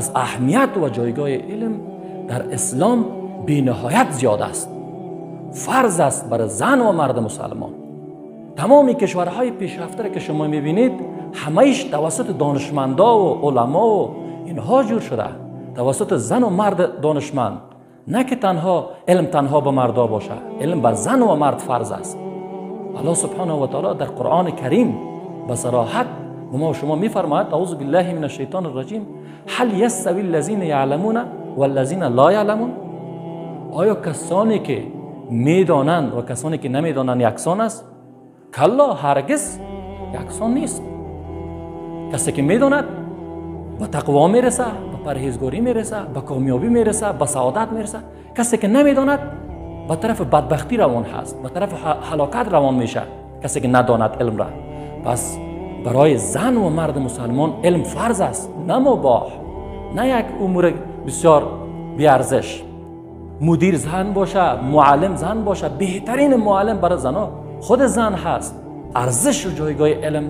پس اهمیت و جایگاه علم در اسلام بی نهایت زیاد است. فرض است بر زن و مرد مسلمان. تمامی کشورهای پیشرفته را که شما میبینید همه‌اش توسط دانشمندا و علما و اینها جور شده، توسط زن و مرد دانشمند. نه که علم تنها به مردا باشه، علم بر زن و مرد فرض است. الله سبحانه و تعالی در قرآن کریم به صراحت به ما و شما میفرماید اعوذ بالله من الشیطان الرجیم هل یستوی الذین یعلمون والذین لا یعلمون؟ آیا کسانی که میدانند و کسانی که نمیدانند یکسان است؟ کلا، هرگز یکسان نیست. کسی که میداند به تقوا میرسه، به پرهیزگاری میرسه، به کامیابی میرسه، به سعادت میرسه. کسی که نمیداند به طرف بدبختی روان هست، به طرف هلاکت روان میشه. کسی که نداند علم را. پس برای زن و مرد مسلمان علم فرض است، نه مباح، نه یک امور بسیار بیارزش. مدیر زن باشه، معلم زن باشه. بهترین معلم برای زنها خود زن هست. ارزش و جایگاه علم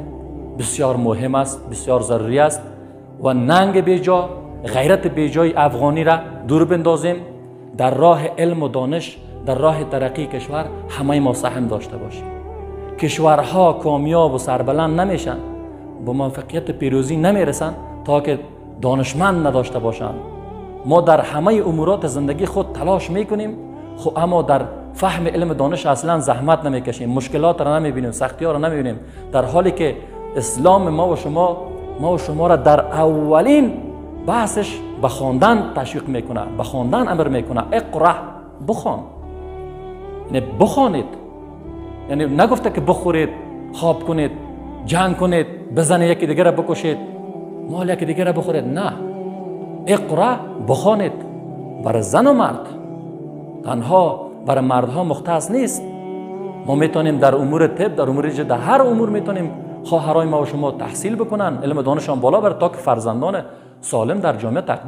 بسیار مهم است، بسیار ضروری است و ننگ بیجا، غیرت بیجای افغانی را دور بندازیم. در راه علم و دانش، در راه ترقی کشور همه ما سهم داشته باشیم. کشورها کامیاب و سربلند نمیشن، با موفقیت پیروزی نمیرسن تا که دانشمند نداشته باشند. ما در همه امورات زندگی خود تلاش میکنیم، اما در فهم علم دانش اصلا زحمت نمیکشیم، مشکلات را نمیبینیم، سختی ها را نمیبینیم، در حالی که اسلام ما و شما را در اولین بحثش به خواندن تشویق میکنه، به خواندن امر میکنه. اقرأ، بخوان، یعنی بخوانید. یعنی نگفته که بخورید، خواب کنید، جنگ کنید، بزنید یکی دیگر را بکشید، مال یکی دیگر را بخورید. نه، اقرأ، بخوانید. برای زن و مرد، تنها برای مردها مختص نیست. ما میتونیم در امور طب، در امور در هر امور میتونیم خواهرای ما و شما تحصیل بکنن، علم دانشان بالا بره تا که فرزندان سالم در جامعه تقدیم